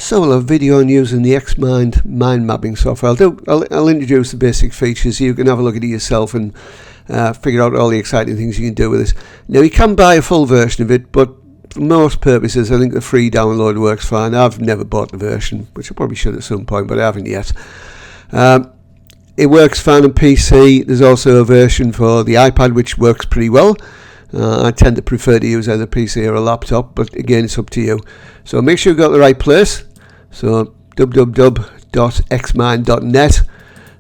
So we'll have a video on using the Xmind mind mapping software. I'll introduce the basic features so you can have a look at it yourself and figure out all the exciting things you can do with this. Now you can buy a full version of it, but for most purposes I think the free download works fine. I've never bought the version, which I probably should at some point, but I haven't yet. It works fine on PC. There's also a version for the iPad which works pretty well. I tend to prefer to use either PC or a laptop, but again it's up to you. So make sure you've got the right place. So www.xmind.net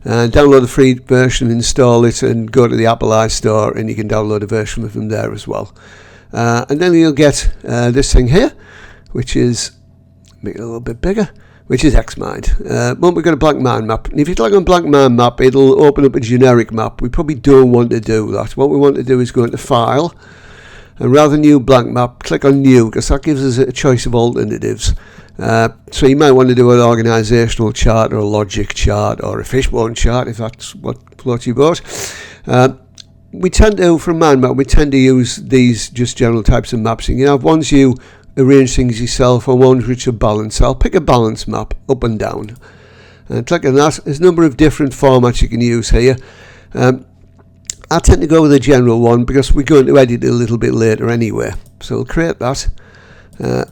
and download the free version, install it, and go to the Apple iStore and you can download a version from there as well. And then you'll get this thing here, which is, make it a little bit bigger, which is Xmind. We've got a blank mind map, and if you click on blank mind map it'll open up a generic map. We probably don't want to do that. What we want to do is go into File, and rather than new blank map, click on New, because that gives us a choice of alternatives. So you might want to do an organisational chart or a logic chart or a fishbone chart if that's what floats your boat. We tend to, from mind map, we tend to use these just general types of maps. You have ones you arrange things yourself or ones which are balanced. I'll pick a balance map up and down and click on that. There's a number of different formats you can use here. I tend to go with a general one because we're going to edit it a little bit later anyway, so we'll create that.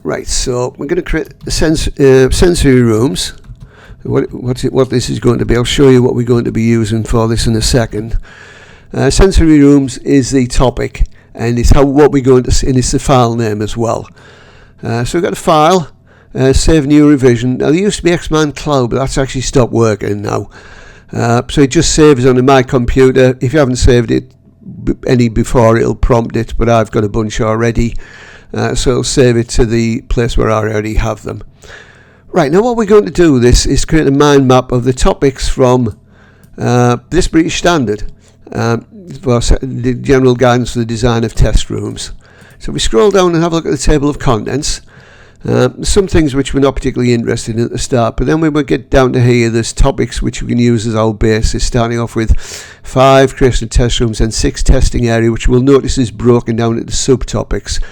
Right, so we're going to create sensory rooms. What this is going to be, I'll show you what we're going to be using for this in a second. Sensory rooms is the topic, and it's what we're going to see, and it's the file name as well. So we've got a file, save new revision. Now there used to be Xmind Cloud, but that's actually stopped working now. So it just saves on my computer. If you haven't saved it any before, it'll prompt it, but I've got a bunch already. So it'll save it to the place where I already have them. Right, now what we're going to do with this is create a mind map of the topics from this British Standard for the general guidance for the design of test rooms. So we scroll down and have a look at the table of contents. Some things which we're not particularly interested in at the start, but then when we get down to here, there's topics which we can use as our basis, starting off with 5 creation of test rooms and 6 testing area, which we'll notice is broken down into subtopics.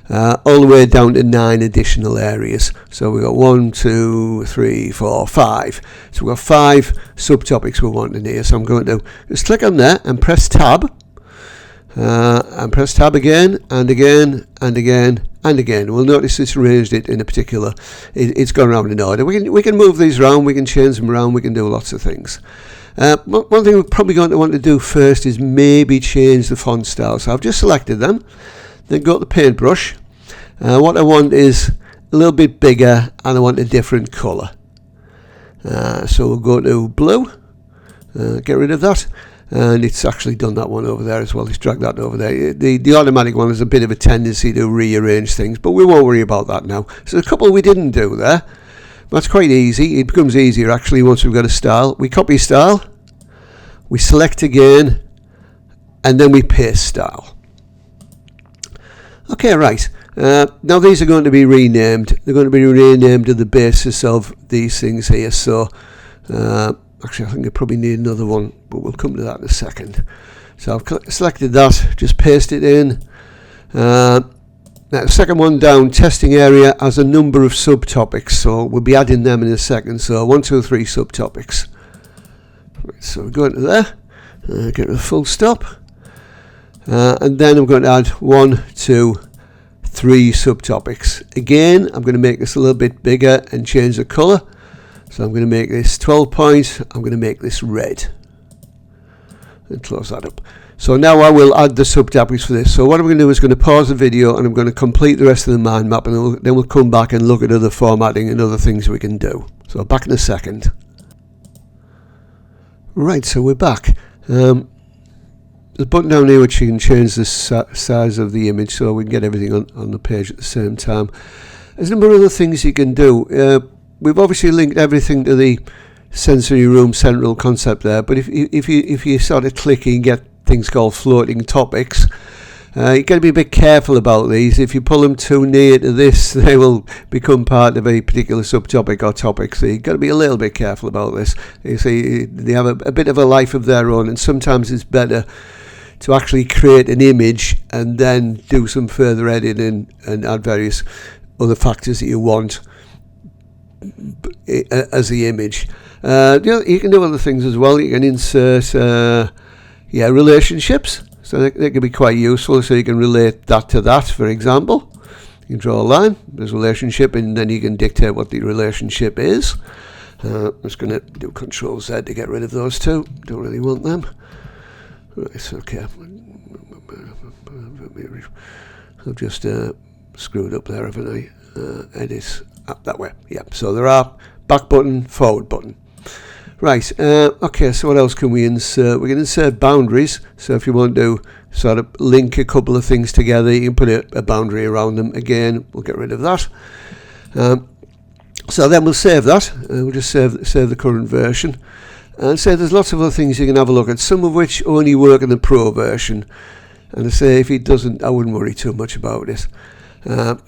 All the way down to 9 additional areas. So we've got 1, 2, 3, 4, 5. So we've got 5 subtopics we want in here. So I'm going to just click on there and press tab. And press tab again and again and again and again. We'll notice it's arranged it in a particular, it's gone around in order. We can move these around, we can change them around, we can do lots of things. One thing we're probably going to want to do first is maybe change the font style. So I've just selected them, then go to the paintbrush. What I want is a little bit bigger and I want a different colour. So we'll go to blue, get rid of that. And it's actually done that one over there as well. It's dragged that over there. The automatic one has a bit of a tendency to rearrange things, but we won't worry about that now. So a couple we didn't do there. That's quite easy. It becomes easier actually once we've got a style. We copy style, we select again, and then we paste style. Okay, right. Now these are going to be renamed. They're going to be renamed on the basis of these things here. So actually, I think I probably need another one, but we'll come to that in a second. So I've selected that, just paste it in. Now, the second one down, testing area, has a number of subtopics, so we'll be adding them in a second. So 1, 2, 3 subtopics. Right, so we're going to there, get rid of full stop, and then I'm going to add 1, 2, 3 subtopics. Again, I'm going to make this a little bit bigger and change the colour. So I'm going to make this 12 points, I'm going to make this red. And close that up. So now I will add the subtopics for this. So what I'm going to do is going to pause the video and I'm going to complete the rest of the mind map, and then we'll come back and look at other formatting and other things we can do. So back in a second. Right, so we're back. There's a button down here which you can change the size of the image so we can get everything on the page at the same time. There's a number of other things you can do. We've obviously linked everything to the sensory room central concept there, but if you sort of click and get things called floating topics, you've got to be a bit careful about these. If you pull them too near to this, they will become part of a particular subtopic or topic, so you've got to be a little bit careful about this. You see, they have a bit of a life of their own, and sometimes it's better to actually create an image and then do some further editing and add various other factors that you want as the image. You can do other things as well. You can insert relationships, so they can be quite useful. So you can relate that to that, for example. You can draw a line, there's a relationship, and then you can dictate what the relationship is. I'm just going to do Control Z to get rid of those two. Don't really want them. Right, okay. I've just screwed up there, haven't I? Edit up that way. Yeah, so there are back button, forward button. Right, okay, so what else can we insert? We can insert boundaries. So if you want to sort of link a couple of things together, you can put a boundary around them. Again, we'll get rid of that. So then we'll save that. We'll just save the current version. And say there's lots of other things you can have a look at, some of which only work in the Pro version. And I say if it doesn't, I wouldn't worry too much about it.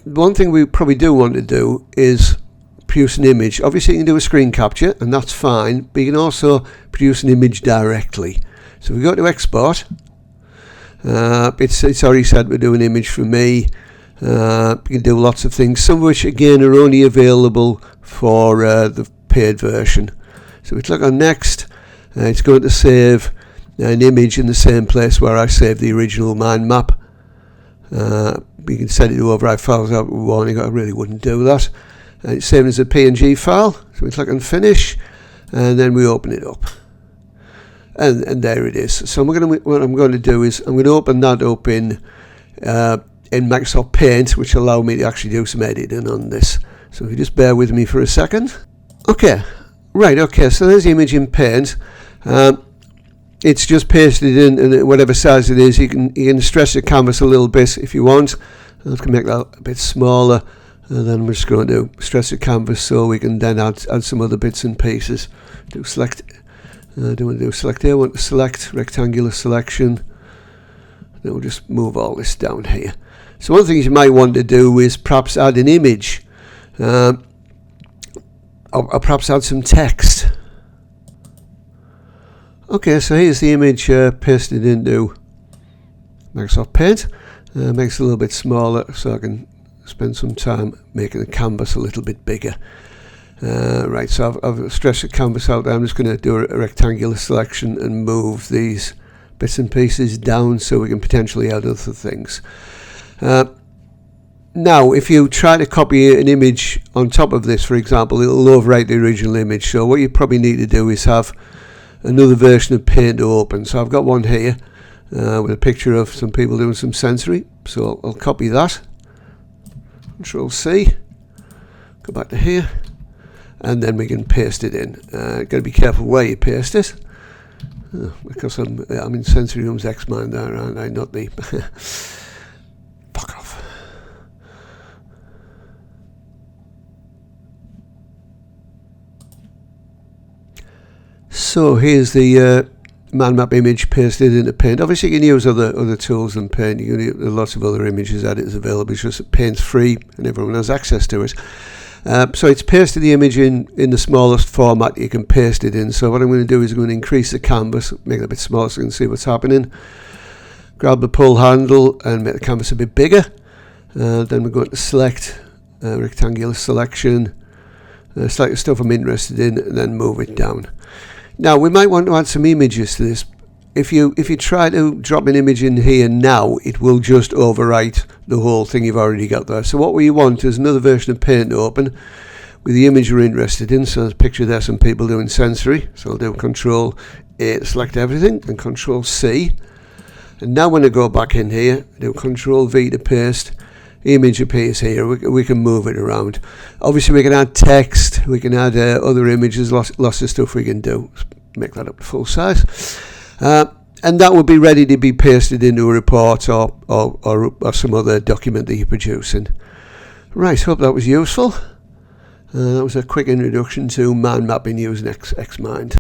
One thing we probably do want to do is produce an image. Obviously you can do a screen capture, and that's fine, but you can also produce an image directly. So we go to export. It's already said we're doing an image for me. You can do lots of things, some of which again are only available for the paid version. So we click on next. It's going to save an image in the same place where I saved the original mind map. We can set it to override files without warning. I really wouldn't do that. It's saved as a PNG file. So we click on finish, and then we open it up. And there it is. So what I'm going to do is I'm going to open that up in Microsoft Paint, which allow me to actually do some editing on this. So if you just bear with me for a second. Okay, right, okay, so there's the image in Paint. It's just pasted in, and whatever size it is, you can stretch the canvas a little bit if you want. I can make that a bit smaller, and then we're just going to stretch the canvas so we can then add some other bits and pieces. Do select. I don't want to do select here. I want to select rectangular selection. Then we'll just move all this down here. So one of the things you might want to do is perhaps add an image, or perhaps add some text. Okay, so here's the image pasted into Microsoft Paint. Makes it a little bit smaller so I can spend some time making the canvas a little bit bigger. Right, so I've stretched the canvas out there. I'm just going to do a rectangular selection and move these bits and pieces down so we can potentially add other things. Now, if you try to copy an image on top of this, for example, it'll overwrite the original image. So what you probably need to do is have another version of Paint open. So I've got one here with a picture of some people doing some sensory. So I'll copy that. Control C. Go back to here. And then we can paste it in. Got to be careful where you paste it. Because I'm in Sensory Room's Xmind there, aren't I? Not the... Fuck off. So here's the mind map image pasted into Paint. Obviously you can use other tools than Paint. You can use lots of other images editors available. It's just that Paint's free and everyone has access to it. So it's pasted the image in the smallest format you can paste it in. So what I'm going to do is I'm going to increase the canvas, make it a bit smaller so you can see what's happening. Grab the pull handle and make the canvas a bit bigger. Then we're going to select rectangular selection, select the stuff I'm interested in, and then move it down. Now we might want to add some images to this. If you try to drop an image in here now, it will just overwrite the whole thing you've already got there. So what we want is another version of Paint open with the image we're interested in. So there's a picture there, some people doing sensory. So I'll do Control A to select everything and Control C. And now when I go back in here, do Control V to paste. The image appears here. We can move it around. Obviously we can add text, we can add other images, lots of stuff we can do. Make that up to full size. And that will be ready to be pasted into a report or some other document that you're producing. Right, hope that was useful. That was a quick introduction to mind mapping using Xmind.